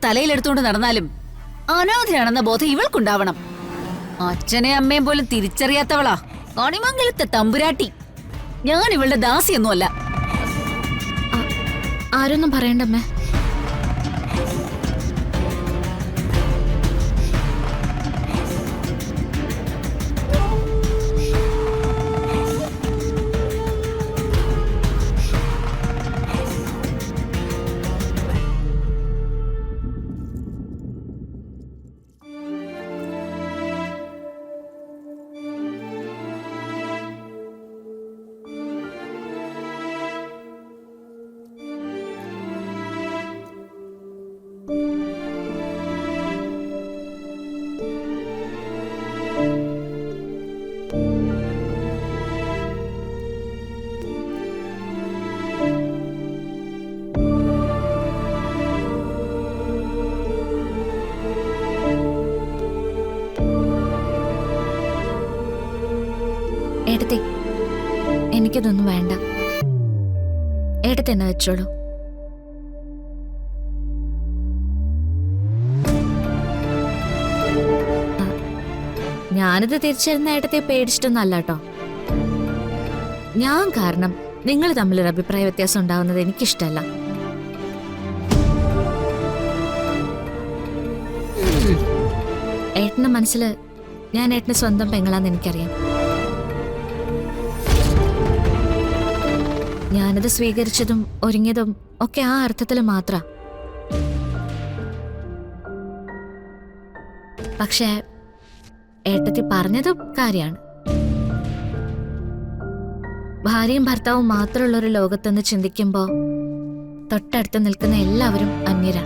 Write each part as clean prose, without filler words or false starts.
തലയിലെടുത്തോണ്ട് നടന്നാലും അനാഥയാണെന്ന ബോധം ഇവൾക്കുണ്ടാവണം. അച്ഛനെ അമ്മയും പോലും തിരിച്ചറിയാത്തവളാ കണിമംഗലത്തെ തമ്പുരാട്ടി. ഞാൻ ഇവളുടെ ദാസിയൊന്നുമല്ല. ആരൊന്നും പറയണ്ടമ്മേ. ഏട്ടത്തി, എനിക്കതൊന്നും വേണ്ട. ഏട്ടത്തി തന്നെ വെച്ചോളൂ. ഞാനിത് തിരിച്ചറിയുന്ന ഏട്ടത്തെ പേടിച്ചിട്ടൊന്നും അല്ല കേട്ടോ. ഞാൻ കാരണം നിങ്ങൾ തമ്മിലൊരു അഭിപ്രായ വ്യത്യാസം ഉണ്ടാവുന്നത് എനിക്കിഷ്ടല്ല. ഏട്ടന്റെ മനസ്സിൽ ഞാൻ ഏട്ടന് സ്വന്തം പെങ്ങളാന്ന് എനിക്കറിയാം. ഞാനത് സ്വീകരിച്ചതും ഒരുങ്ങിയതും ഒക്കെ ആ അർത്ഥത്തിൽ മാത്ര. പക്ഷേ ഏട്ടത്തി പറഞ്ഞതും കാര്യമാണ്. ഭാര്യയും ഭർത്താവും മാത്രമുള്ള ഒരു ലോകത്തെന്ന് ചിന്തിക്കുമ്പോ തൊട്ടടുത്ത് നിൽക്കുന്ന എല്ലാവരും അന്യരാ.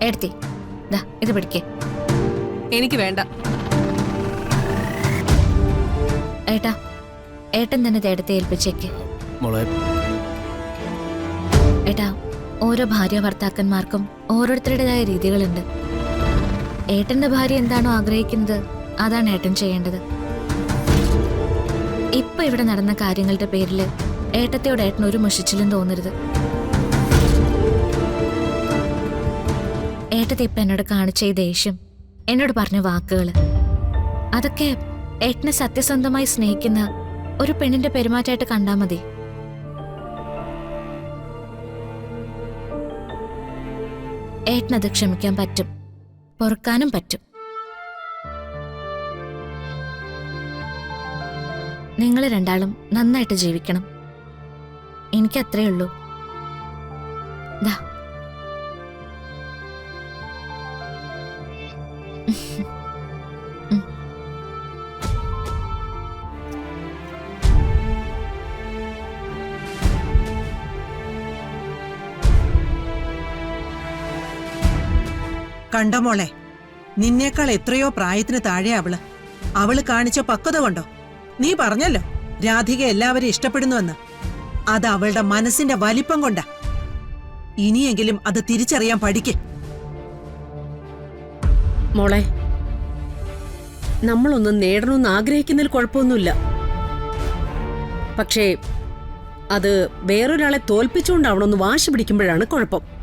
ഏട്ടത്തി, ദാ ഇത് പിടിക്കേ. എനിക്ക് വേണ്ട. ഏട്ടാ, ഏട്ടൻ തന്നെ ഏട്ടത്തെ ഏൽപ്പിച്ചേക്ക്. ഏട്ടാ, ഓരോ ഭാര്യ ഭർത്താക്കന്മാർക്കും ഓരോരുത്തരുടേതായ രീതികളുണ്ട്. ഏട്ടന്റെ ഭാര്യ എന്താണോ ആഗ്രഹിക്കുന്നത് അതാണ് ഏട്ടൻ ചെയ്യേണ്ടത്. ഇപ്പൊ ഇവിടെ നടന്ന കാര്യങ്ങളുടെ പേരിൽ ഏട്ടത്തിയോട് ഏട്ടൻ ഒരു മുഷിച്ചിലും തോന്നരുത്. ഏട്ടത്തി ഇപ്പൊ എന്നോട് കാണിച്ച ഈ ദേഷ്യം, എന്നോട് പറഞ്ഞ വാക്കുകള്, അതൊക്കെ ഏട്ടനെ സത്യസന്ധമായി സ്നേഹിക്കുന്ന ഒരു പെണ്ണിന്റെ പെരുമാറ്റമായിട്ട് കണ്ടാ മതി. ഏട്ടനത് ക്ഷമിക്കാൻ പറ്റും, പൊറുക്കാനും പറ്റും. നിങ്ങൾ രണ്ടാളും നന്നായിട്ട് ജീവിക്കണം. എനിക്കത്രേ ഉള്ളൂ. ദാ കണ്ട മോളെ, നിന്നേക്കാൾ എത്രയോ പ്രായത്തിന് താഴെ അവള് കാണിച്ച പക്വത കൊണ്ടോ. നീ പറഞ്ഞല്ലോ രാധിക എല്ലാവരും ഇഷ്ടപ്പെടുന്നുവെന്ന്. അത് അവളുടെ മനസ്സിന്റെ വലിപ്പം കൊണ്ടാ. ഇനിയെങ്കിലും അത് തിരിച്ചറിയാൻ പഠിക്ക് മോളെ. നമ്മളൊന്നും നേടണമെന്ന് ആഗ്രഹിക്കുന്നതിൽ കുഴപ്പമൊന്നുമില്ല. പക്ഷേ അത് വേറൊരാളെ തോൽപ്പിച്ചുകൊണ്ടാവണമെന്ന് വാശി പിടിക്കുമ്പോഴാണ് കുഴപ്പം.